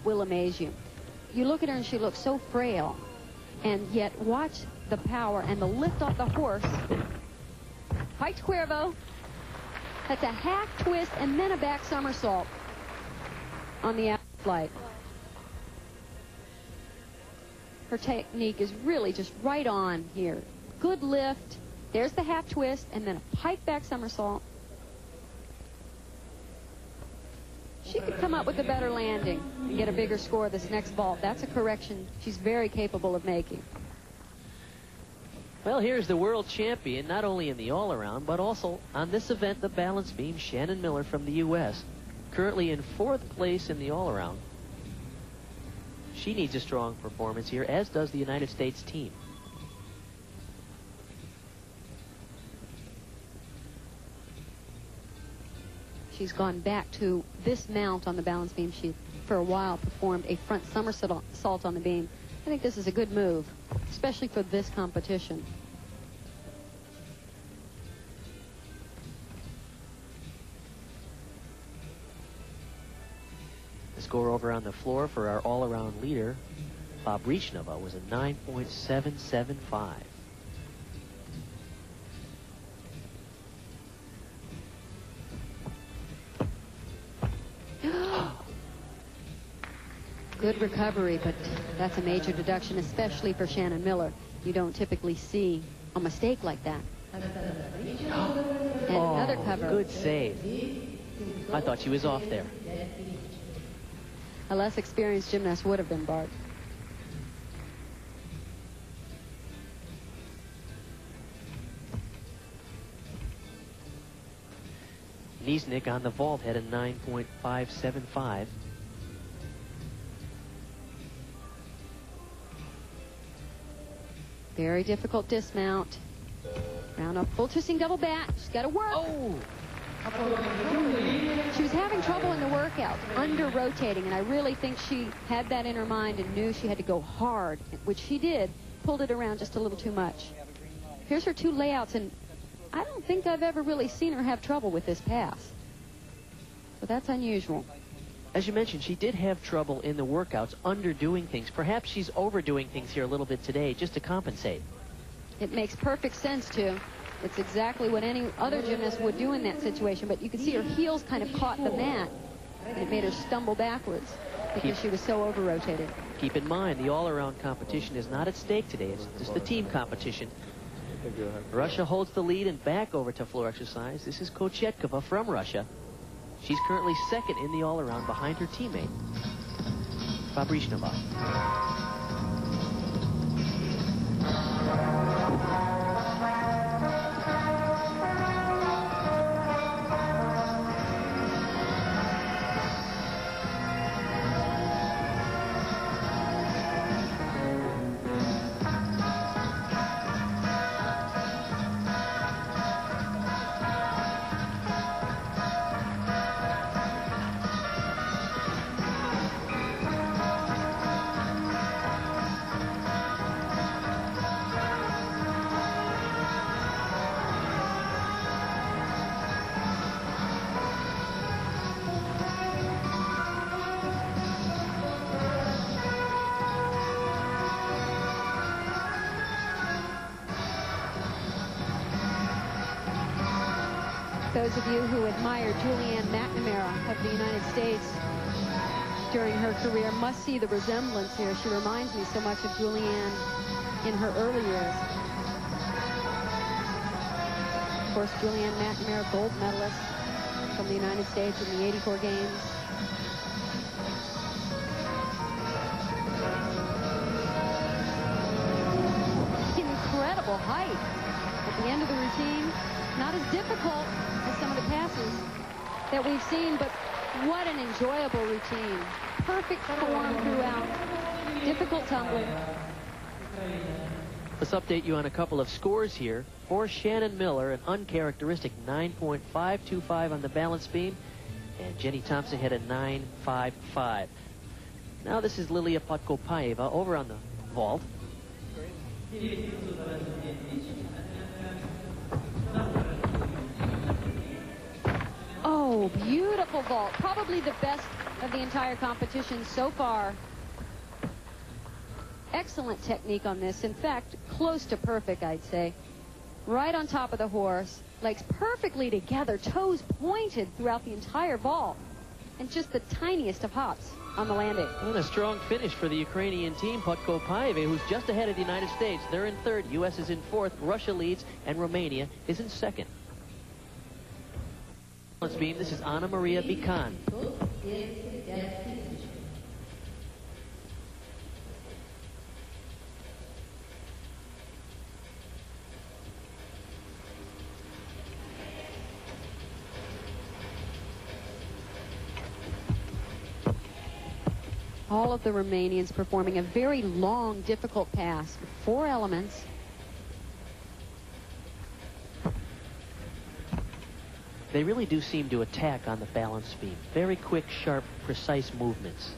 vault will amaze you. You look at her and she looks so frail, and yet watch the power and the lift off the horse. Piked Cuervo. That's a half twist and then a back somersault on the out flight. Her technique is really just right on here. Good lift. There's the half twist and then a pike back somersault. She could come up with a better landing and get a bigger score this next vault. That's a correction she's very capable of making. Well, here's the world champion, not only in the all-around, but also on this event, the balance beam, Shannon Miller from the U.S., currently in 4th place in the all-around. She needs a strong performance here, as does the United States team. She's gone back to this mount on the balance beam. She, for a while, performed a front somersault on the beam. I think this is a good move, especially for this competition. The score over on the floor for our all-around leader, Bob Reichnova, was a 9.775. Good recovery, but that's a major deduction, especially for Shannon Miller. You don't typically see a mistake like that. And another cover. Good save. I thought she was off there. A less experienced gymnast would have been, Bart. Niesnik on the vault had a 9.575. Very difficult dismount. Round up, full twisting double back. She's got to work. Oh! She was having trouble in the workout, under-rotating, and I really think she had that in her mind and knew she had to go hard, which she did, pulled it around just a little too much. Here's her 2 layouts, and I don't think I've ever really seen her have trouble with this pass. So that's unusual. As you mentioned, she did have trouble in the workouts underdoing things. Perhaps she's overdoing things here a little bit today just to compensate. It makes perfect sense, too. It's exactly what any other gymnast would do in that situation, but you can see her heels kind of caught the mat, and it made her stumble backwards because she was so over-rotated. Keep in mind, the all-around competition is not at stake today. It's just the team competition. Russia holds the lead, and back over to floor exercise. This is Kochetkova from Russia. She's currently 2nd in the all-around behind her teammate, Bob Reichnova. Those of you who admire Julianne McNamara of the United States during her career must see the resemblance here. She reminds me so much of Julianne in her early years. Of course, Julianne McNamara, gold medalist from the United States in the '84 games. Incredible height at the end of the routine. Not as difficult as some of the passes that we've seen, but what an enjoyable routine. Perfect form throughout. Difficult tumbling. Let's update you on a couple of scores here. For Shannon Miller, an uncharacteristic 9.525 on the balance beam, and Jenny Thompson had a 9.55. Now this is Lilia Podkopaeva over on the vault. Oh, beautiful vault. Probably the best of the entire competition so far. Excellent technique on this. In fact, close to perfect, I'd say. Right on top of the horse, legs perfectly together, toes pointed throughout the entire vault, and just the tiniest of hops on the landing. And a strong finish for the Ukrainian team, Podkopaeva, who's just ahead of the United States. They're in third, U.S. is in fourth, Russia leads, and Romania is in second. Balance beam, this is Anna Maria Bican. All of the Romanians performing a very long, difficult pass with 4 elements. They really do seem to attack on the balance beam. Very quick, sharp, precise movements.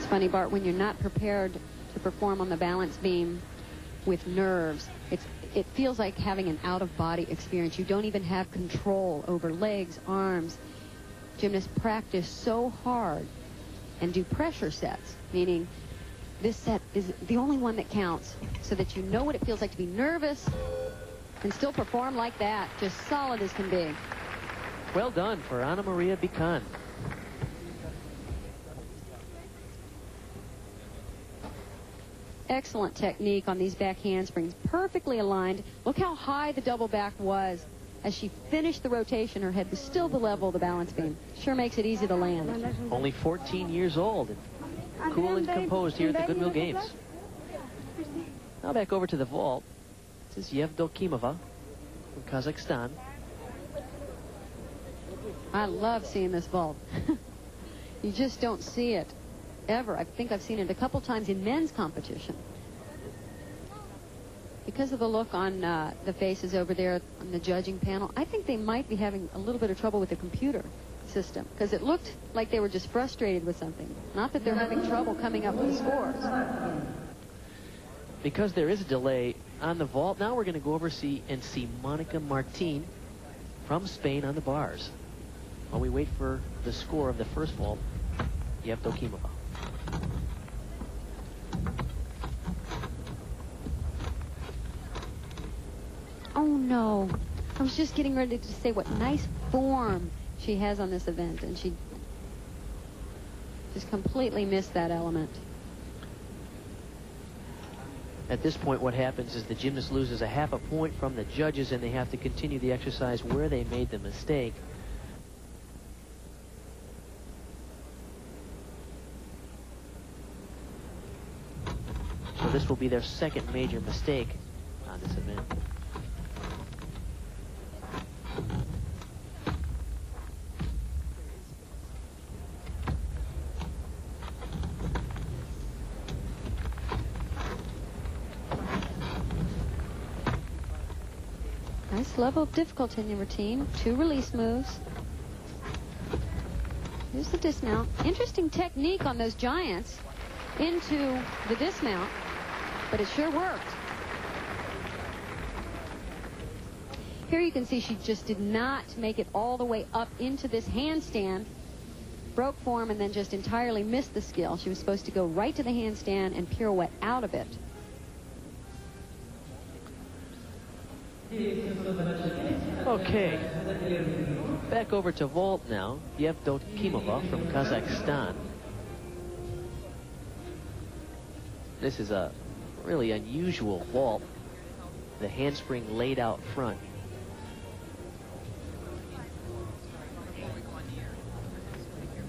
Funny, Bart, when you're not prepared to perform on the balance beam with nerves, it feels like having an out-of-body experience. You don't even have control over legs, arms. Gymnasts practice so hard and do pressure sets, meaning this set is the only one that counts, so that you know what it feels like to be nervous and still perform like that, just solid as can be. Well done for Anna Maria Bican. Excellent technique on these back handsprings, perfectly aligned. Look how high the double back was. As she finished the rotation, her head was still the level of the balance beam. Sure makes it easy to land. Only 14 years old, and cool and composed here at the Goodwill Games. Now back over to the vault. This is Yevdokimova from Kazakhstan. I love seeing this vault. You just don't see it ever. I think I've seen it a couple times in men's competition. Because of the look on the faces over there on the judging panel, I think they might be having a little bit of trouble with the computer system, because it looked like they were just frustrated with something. Not that they're having trouble coming up with the scores. Because there is a delay on the vault, now we're going to go over and see Monica Martin from Spain on the bars, while we wait for the score of the first vault, Yevdokimova. Oh no, I was just getting ready to say what nice form she has on this event, and she just completely missed that element. At this point, what happens is the gymnast loses a half a point from the judges, and they have to continue the exercise where they made the mistake. So this will be their second major mistake on this event. Nice level of difficulty in the routine. 2 release moves. Here's the dismount. Interesting technique on those giants into the dismount, but it sure worked. Here you can see she just did not make it all the way up into this handstand. Broke form and then just entirely missed the skill. She was supposed to go right to the handstand and pirouette out of it. Okay, back over to vault now. Yevdokimova from Kazakhstan. This is a really unusual vault. The handspring laid out front.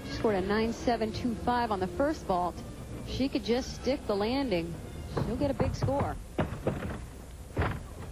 She scored a 9.725 on the first vault. If she could just stick the landing, she'll get a big score.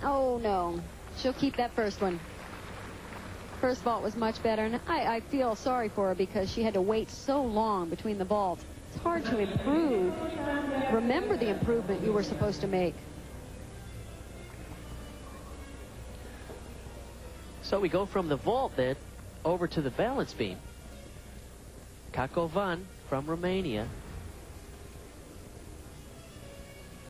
Oh, no. She'll keep that first one. First vault was much better, and I feel sorry for her because she had to wait so long between the vaults it's hard to improve. Remember the improvement you were supposed to make. So we go from the vault then over to the balance beam. Cacovan from Romania